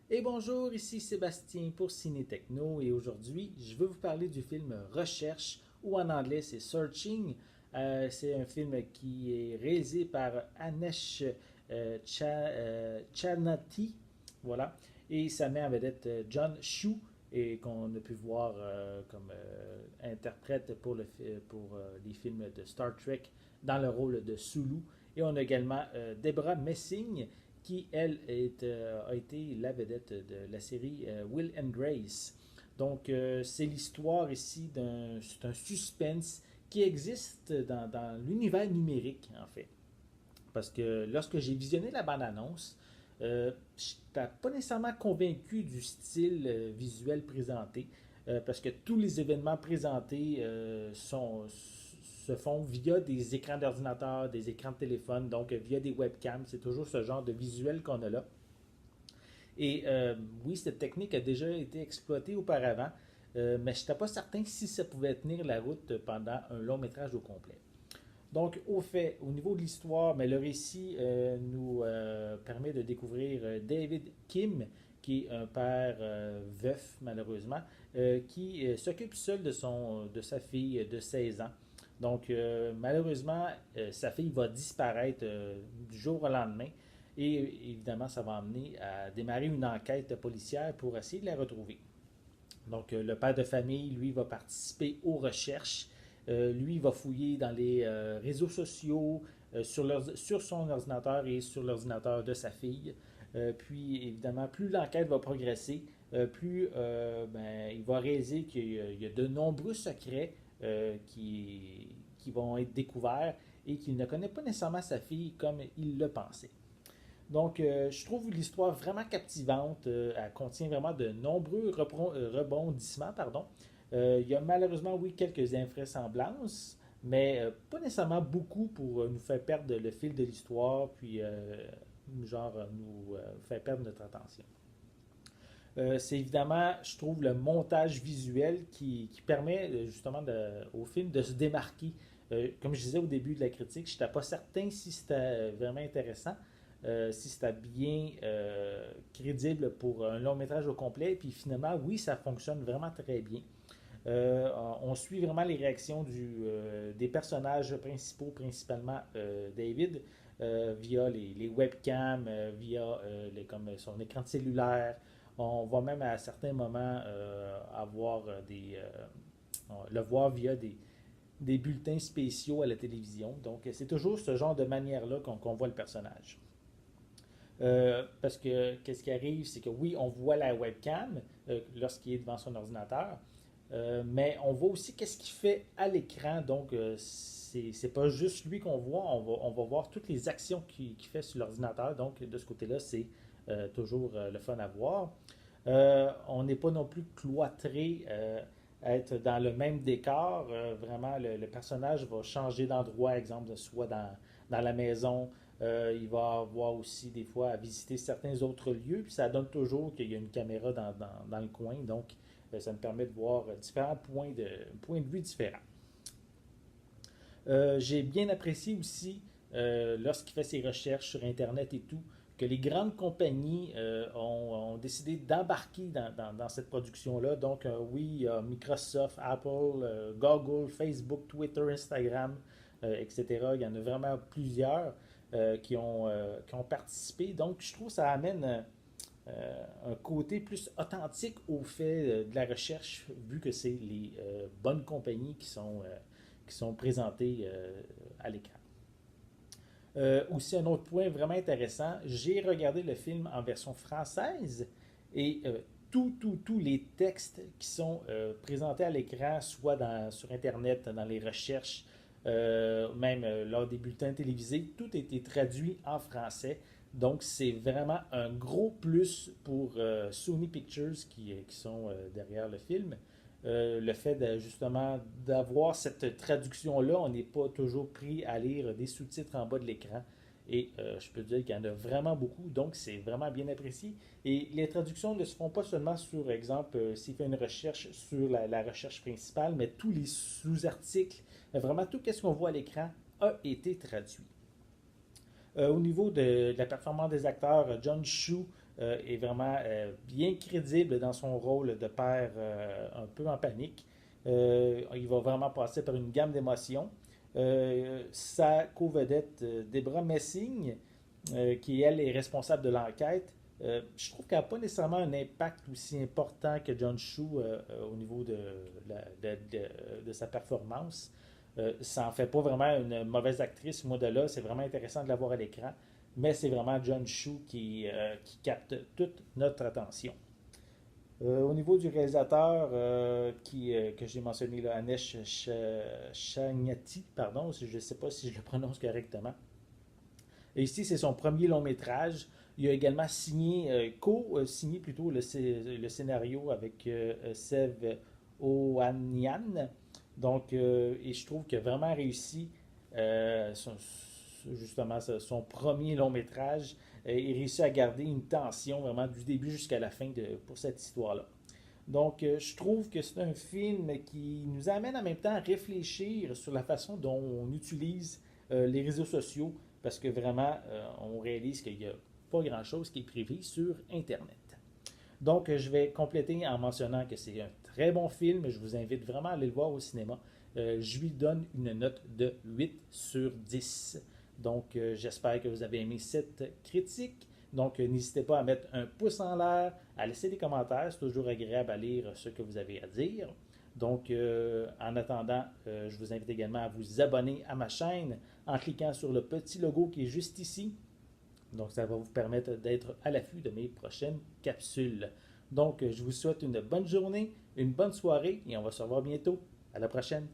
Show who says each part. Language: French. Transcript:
Speaker 1: Et bonjour, ici Sébastien pour Ciné Techno et aujourd'hui je veux vous parler du film Recherche ou en anglais c'est Searching. C'est un film qui est réalisé par Anesh Chanati, voilà, et ça met en vedette John Chu et qu'on a pu voir comme interprète pour les films de Star Trek dans le rôle de Sulu. Et on a également Deborah Messing qui, elle, a été la vedette de la série Will and Grace. Donc, c'est l'histoire ici c'est un suspense qui existe dans l'univers numérique, en fait. Parce que lorsque j'ai visionné la bande-annonce, je n'étais pas nécessairement convaincu du style visuel présenté, parce que tous les événements présentés se font via des écrans d'ordinateur, des écrans de téléphone, donc via des webcams. C'est toujours ce genre de visuel qu'on a là. Et oui, cette technique a déjà été exploitée auparavant, mais je n'étais pas certain si ça pouvait tenir la route pendant un long métrage au complet. Donc, au fait, au niveau de l'histoire, mais le récit nous permet de découvrir David Kim, qui est un père veuf, malheureusement, qui s'occupe seul de sa fille de 16 ans. Donc, malheureusement, sa fille va disparaître du jour au lendemain. Et évidemment, ça va amener à démarrer une enquête policière pour essayer de la retrouver. Donc, le père de famille, lui, va participer aux recherches. Lui, va fouiller dans les réseaux sociaux, sur son ordinateur et sur l'ordinateur de sa fille. Puis, évidemment, plus l'enquête va progresser, plus il va réaliser qu'il y a de nombreux secrets qui vont être découverts et qu'il ne connaît pas nécessairement sa fille comme il le pensait. Donc, je trouve l'histoire vraiment captivante. Elle contient vraiment de nombreux rebondissements. Pardon. Il y a malheureusement, oui, quelques invraisemblances, mais pas nécessairement beaucoup pour nous faire perdre le fil de l'histoire, puis nous faire perdre notre attention. C'est évidemment, je trouve, le montage visuel qui permet justement au film de se démarquer. Comme je disais au début de la critique, je n'étais pas certain si c'était vraiment intéressant, si c'était bien crédible pour un long métrage au complet. Puis finalement, oui, ça fonctionne vraiment très bien. On suit vraiment les réactions des personnages principaux, principalement David, via les webcams, via comme son écran de cellulaire. On va même à certains moments le voir via des bulletins spéciaux à la télévision. Donc, c'est toujours ce genre de manière-là qu'on voit le personnage. Parce que qu'est-ce qui arrive, c'est que oui, on voit la webcam lorsqu'il est devant son ordinateur, mais on voit aussi qu'est-ce qu'il fait à l'écran. Donc, c'est pas juste lui qu'on voit, on va voir toutes les actions qu'il fait sur l'ordinateur. Donc, de ce côté-là, c'est toujours le fun à voir. On n'est pas non plus cloîtré à être dans le même décor. Vraiment, le personnage va changer d'endroit, exemple, soit dans la maison. Il va avoir aussi des fois à visiter certains autres lieux, puis ça donne toujours qu'il y a une caméra dans le coin. Donc, ça me permet de voir différents points de vue différents. J'ai bien apprécié aussi, lorsqu'il fait ses recherches sur Internet et tout, que les grandes compagnies ont décidé d'embarquer dans cette production-là. Donc, oui, il y a Microsoft, Apple, Google, Facebook, Twitter, Instagram, etc. Il y en a vraiment plusieurs qui ont participé. Donc, je trouve que ça amène un côté plus authentique au fait de la recherche, vu que c'est les bonnes compagnies qui sont présentées à l'écran. Aussi, un autre point vraiment intéressant, j'ai regardé le film en version française et tous les textes qui sont présentés à l'écran, soit sur Internet, dans les recherches, même lors des bulletins télévisés, tout a été traduit en français. Donc, c'est vraiment un gros plus pour Sony Pictures qui sont derrière le film. Le fait justement d'avoir cette traduction-là, on n'est pas toujours pris à lire des sous-titres en bas de l'écran. Et je peux dire qu'il y en a vraiment beaucoup, donc c'est vraiment bien apprécié. Et les traductions ne se font pas seulement sur, exemple, s'il fait une recherche sur la recherche principale, mais tous les sous-articles, vraiment tout ce qu'on voit à l'écran a été traduit. Au niveau de la performance des acteurs, John Chu est vraiment bien crédible dans son rôle de père un peu en panique. Il va vraiment passer par une gamme d'émotions. Sa co-vedette, Debra Messing, qui elle est responsable de l'enquête, je trouve qu'elle n'a pas nécessairement un impact aussi important que John Chu au niveau de sa performance. Ça en fait pas vraiment une mauvaise actrice, moi de là, c'est vraiment intéressant de la voir à l'écran, mais c'est vraiment John Chu qui capte toute notre attention. Au niveau du réalisateur que j'ai mentionné, là, Anesh Chagnati, pardon, je ne sais pas si je le prononce correctement. Et ici, c'est son premier long métrage. Il a également co-signé plutôt le scénario avec Sev Ohanian. Donc, et je trouve qu'il a vraiment réussi justement son premier long métrage. Il réussit à garder une tension vraiment du début jusqu'à la fin pour cette histoire-là. Donc, je trouve que c'est un film qui nous amène en même temps à réfléchir sur la façon dont on utilise les réseaux sociaux, parce que vraiment, on réalise qu'il n'y a pas grand-chose qui est privé sur Internet. Donc, je vais compléter en mentionnant que c'est un très bon film. Je vous invite vraiment à aller le voir au cinéma. Je lui donne une note de 8 sur 10. Donc, j'espère que vous avez aimé cette critique. Donc, n'hésitez pas à mettre un pouce en l'air, à laisser des commentaires. C'est toujours agréable à lire ce que vous avez à dire. Donc, en attendant, je vous invite également à vous abonner à ma chaîne en cliquant sur le petit logo qui est juste ici. Donc, ça va vous permettre d'être à l'affût de mes prochaines capsules. Donc, je vous souhaite une bonne journée, une bonne soirée et on va se revoir bientôt. À la prochaine.